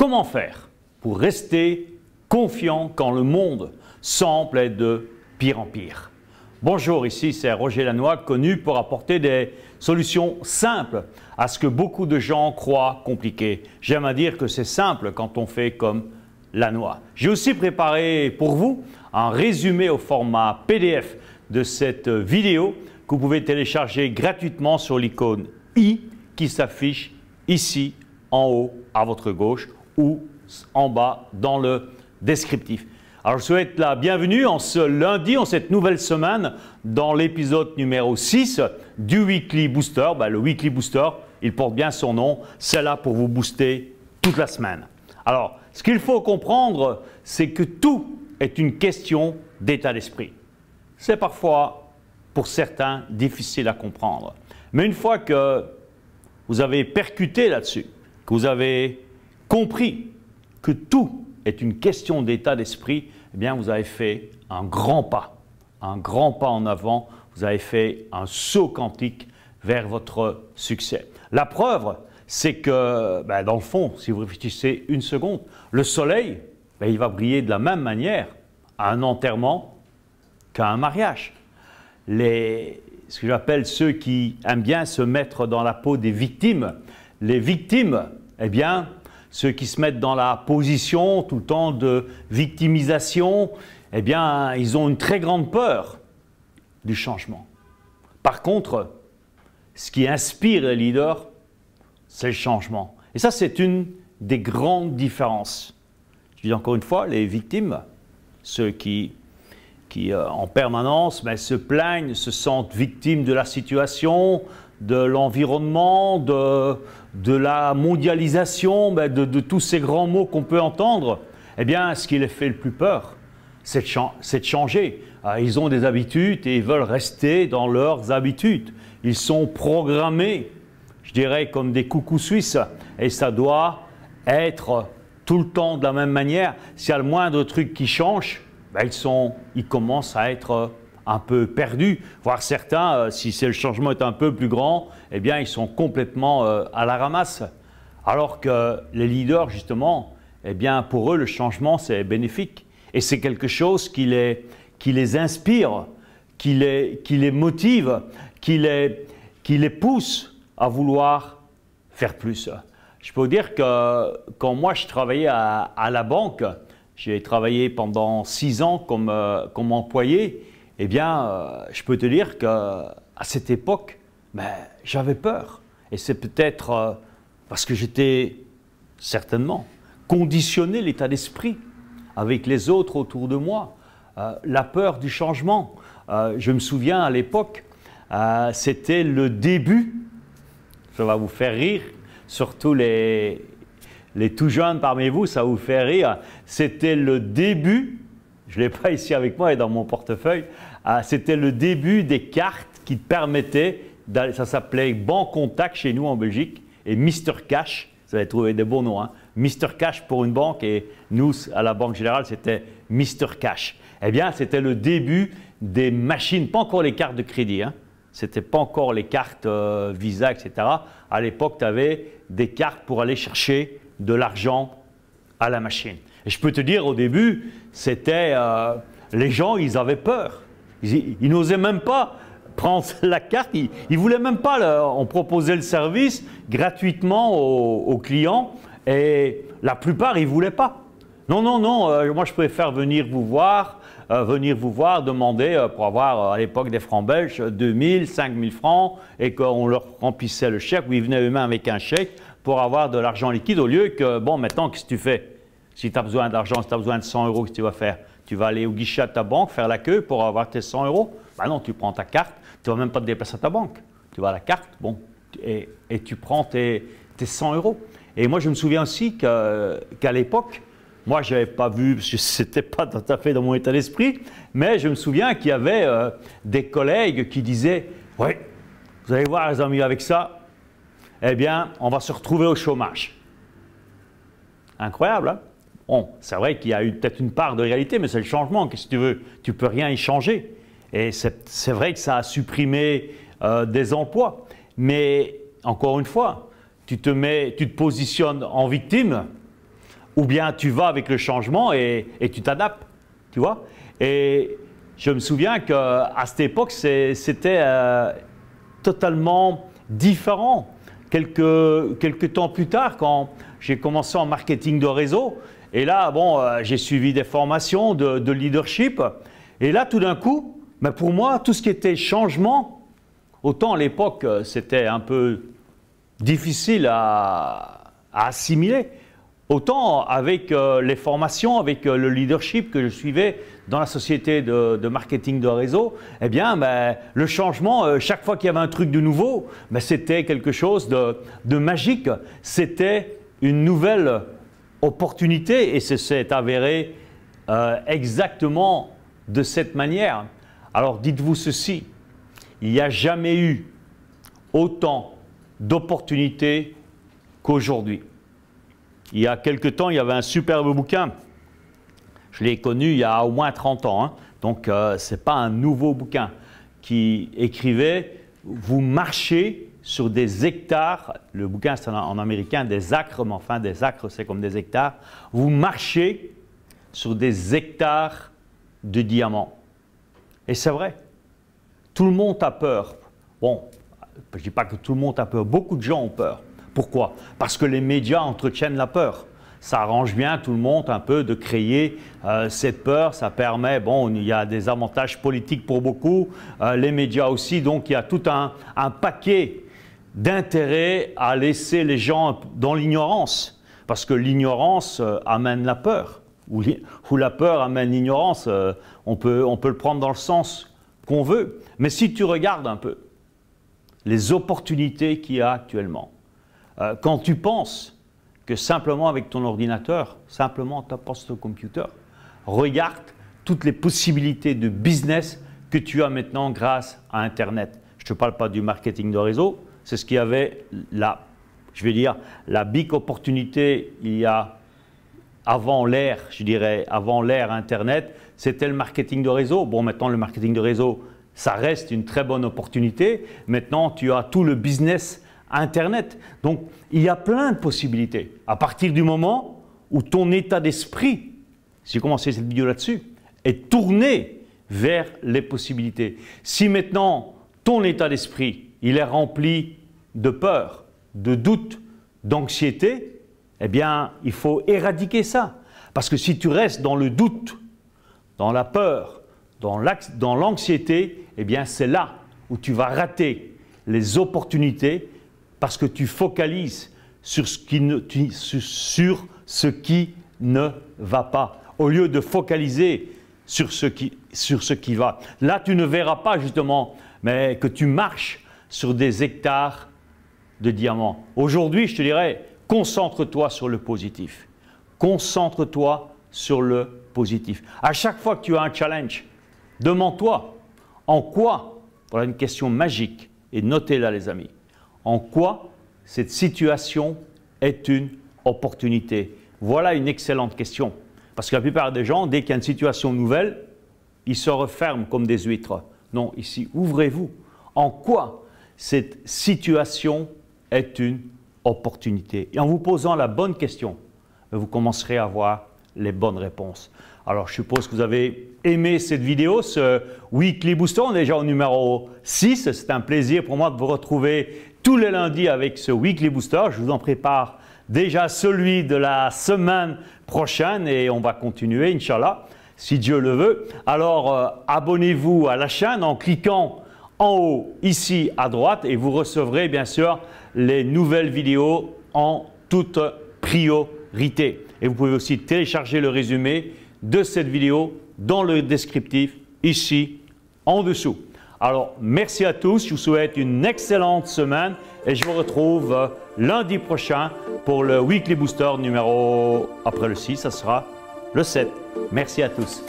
Comment faire pour rester confiant quand le monde semble être de pire en pire? Bonjour, ici c'est Roger Lannoy, connu pour apporter des solutions simples à ce que beaucoup de gens croient compliqué. J'aime à dire que c'est simple quand on fait comme Lannoy. J'ai aussi préparé pour vous un résumé au format PDF de cette vidéo que vous pouvez télécharger gratuitement sur l'icône i qui s'affiche ici en haut à votre gauche ou en bas dans le descriptif. Alors je souhaite la bienvenue en ce lundi, en cette nouvelle semaine, dans l'épisode numéro 6 du Weekly Booster. Le Weekly Booster, il porte bien son nom, c'est là pour vous booster toute la semaine. Alors, ce qu'il faut comprendre, c'est que tout est une question d'état d'esprit. C'est parfois, pour certains, difficile à comprendre. Mais une fois que vous avez percuté là-dessus, que vous avez compris que tout est une question d'état d'esprit, eh bien vous avez fait un grand pas en avant, vous avez fait un saut quantique vers votre succès. La preuve, c'est que, dans le fond, si vous réfléchissez une seconde, le soleil, il va briller de la même manière à un enterrement qu'à un mariage. Ce que j'appelle ceux qui aiment bien se mettre dans la peau des victimes, les victimes, eh bien, ceux qui se mettent dans la position tout le temps de victimisation, eh bien, ils ont une très grande peur du changement. Par contre, ce qui inspire les leaders, c'est le changement. Et ça, c'est une des grandes différences. Je dis encore une fois, les victimes, ceux qui en permanence se plaignent, se sentent victimes de la situation, de l'environnement, de la mondialisation, de tous ces grands mots qu'on peut entendre, eh bien, ce qui les fait le plus peur, c'est de changer. Ils ont des habitudes et ils veulent rester dans leurs habitudes. Ils sont programmés, je dirais, comme des coucous suisses. Et ça doit être tout le temps de la même manière. S'il y a le moindre truc qui change, ils commencent à être un peu perdus, voire certains, si le changement est un peu plus grand, eh bien, ils sont complètement à la ramasse. Alors que les leaders, justement, eh bien, pour eux, le changement, c'est bénéfique. Et c'est quelque chose qui les inspire, qui les motive, qui les pousse à vouloir faire plus. Je peux vous dire que quand moi, je travaillais à la banque, j'ai travaillé pendant 6 ans comme employé, eh bien, je peux te dire qu'à cette époque, j'avais peur. Et c'est peut-être parce que j'étais certainement conditionné l'état d'esprit avec les autres autour de moi. La peur du changement. Je me souviens à l'époque, c'était le début, ça va vous faire rire, surtout les tout jeunes parmi vous, ça vous fait rire, c'était le début, je ne l'ai pas ici avec moi et dans mon portefeuille, c'était le début des cartes qui te permettaient, ça s'appelait Banque Contact chez nous en Belgique, et Mr Cash, vous avez trouvé des bons noms, hein? Mr Cash pour une banque et nous, à la Banque Générale, c'était Mr Cash. Eh bien, c'était le début des machines, pas encore les cartes de crédit, hein? C'était pas encore les cartes Visa, etc. À l'époque, tu avais des cartes pour aller chercher de l'argent à la machine. Et je peux te dire, au début, c'était les gens, ils avaient peur. Ils n'osaient même pas prendre la carte, ils ne voulaient même pas. On proposait le service gratuitement aux clients et la plupart, ils ne voulaient pas. Non, moi je préfère venir vous voir, demander pour avoir à l'époque des francs belges, 2000, 5000 francs et qu'on leur remplissait le chèque ou ils venaient eux-mêmes avec un chèque pour avoir de l'argent liquide au lieu que, maintenant, qu'est-ce que tu fais? Si tu as besoin d'argent, si tu as besoin de 100 €, qu'est-ce que tu vas faire? Tu vas aller au guichet de ta banque, faire la queue pour avoir tes 100 €? Non, tu prends ta carte, tu ne vas même pas te déplacer à ta banque. Tu vas à la carte, et tu prends tes 100 €. Et moi, je me souviens aussi qu'à l'époque, moi, je n'avais pas vu, parce que ce n'était pas tout à fait dans mon état d'esprit, mais je me souviens qu'il y avait des collègues qui disaient « Oui, vous allez voir les amis, avec ça, eh bien, on va se retrouver au chômage. » Incroyable, hein? Bon, c'est vrai qu'il y a eu peut-être une part de réalité, mais c'est le changement, qu'est-ce que tu veux? Tu ne peux rien y changer. Et c'est vrai que ça a supprimé des emplois. Mais, encore une fois, tu te positionnes en victime, ou bien tu vas avec le changement et tu t'adaptes, tu vois. Et je me souviens qu'à cette époque, c'était totalement différent. Quelques temps plus tard, quand j'ai commencé en marketing de réseau, et là, bon, j'ai suivi des formations de leadership, et là, tout d'un coup, ben pour moi, tout ce qui était changement, autant à l'époque, c'était un peu difficile à assimiler, autant avec les formations, avec le leadership que je suivais dans la société de marketing de réseau, eh bien, ben, le changement, chaque fois qu'il y avait un truc de nouveau, ben, c'était quelque chose de magique. C'était une nouvelle opportunité et c'est avéré exactement de cette manière. Alors, dites-vous ceci, il n'y a jamais eu autant d'opportunités qu'aujourd'hui. Il y a quelque temps, il y avait un superbe bouquin. Je l'ai connu il y a au moins 30 ans. Hein. Donc, ce n'est pas un nouveau bouquin qui écrivait « Vous marchez sur des hectares ». Le bouquin, c'est en américain, des acres, mais enfin, des acres, c'est comme des hectares. Vous marchez sur des hectares de diamants. Et c'est vrai. Tout le monde a peur. Bon, je ne dis pas que tout le monde a peur. Beaucoup de gens ont peur. Pourquoi? Parce que les médias entretiennent la peur. Ça arrange bien tout le monde un peu de créer cette peur. Ça permet, bon, il y a des avantages politiques pour beaucoup, les médias aussi. Donc, il y a tout un paquet d'intérêts à laisser les gens dans l'ignorance. Parce que l'ignorance amène la peur. Ou la peur amène l'ignorance. On peut le prendre dans le sens qu'on veut. Mais si tu regardes un peu les opportunités qu'il y a actuellement, quand tu penses que simplement avec ton ordinateur, simplement ta poste computer, regarde toutes les possibilités de business que tu as maintenant grâce à Internet. Je ne te parle pas du marketing de réseau, c'est ce qui avait je vais dire, la big opportunité il y a avant l'ère, je dirais, avant l'ère Internet, c'était le marketing de réseau. Bon, maintenant le marketing de réseau, ça reste une très bonne opportunité. Maintenant, tu as tout le business Internet. Donc, il y a plein de possibilités. À partir du moment où ton état d'esprit, j'ai commencé cette vidéo là-dessus, est tourné vers les possibilités. Si maintenant, ton état d'esprit, il est rempli de peur, de doute, d'anxiété, eh bien, il faut éradiquer ça. Parce que si tu restes dans le doute, dans la peur, dans l'anxiété, eh bien, c'est là où tu vas rater les opportunités parce que tu focalises sur ce qui ne va pas, au lieu de focaliser sur ce qui va. Là, tu ne verras pas justement, mais que tu marches sur des hectares de diamants. Aujourd'hui, je te dirais, concentre-toi sur le positif. Concentre-toi sur le positif. À chaque fois que tu as un challenge, demande-toi en quoi, voilà une question magique, et notez-la les amis, en quoi cette situation est une opportunité? Voilà une excellente question. Parce que la plupart des gens, dès qu'il y a une situation nouvelle, ils se referment comme des huîtres. Non, ici, ouvrez-vous. En quoi cette situation est une opportunité? Et en vous posant la bonne question, vous commencerez à avoir les bonnes réponses. Alors, je suppose que vous avez aimé cette vidéo, ce Weekly Booster. On est déjà au numéro 6. C'est un plaisir pour moi de vous retrouver tous les lundis avec ce Weekly Booster. Je vous en prépare déjà celui de la semaine prochaine et on va continuer, Inch'Allah, si Dieu le veut. Alors, abonnez-vous à la chaîne en cliquant en haut, ici à droite, et vous recevrez bien sûr les nouvelles vidéos en toute priorité. Et vous pouvez aussi télécharger le résumé de cette vidéo dans le descriptif ici en dessous. Alors, merci à tous, je vous souhaite une excellente semaine et je vous retrouve lundi prochain pour le Weekly Booster numéro, après le 6, ça sera le 7. Merci à tous.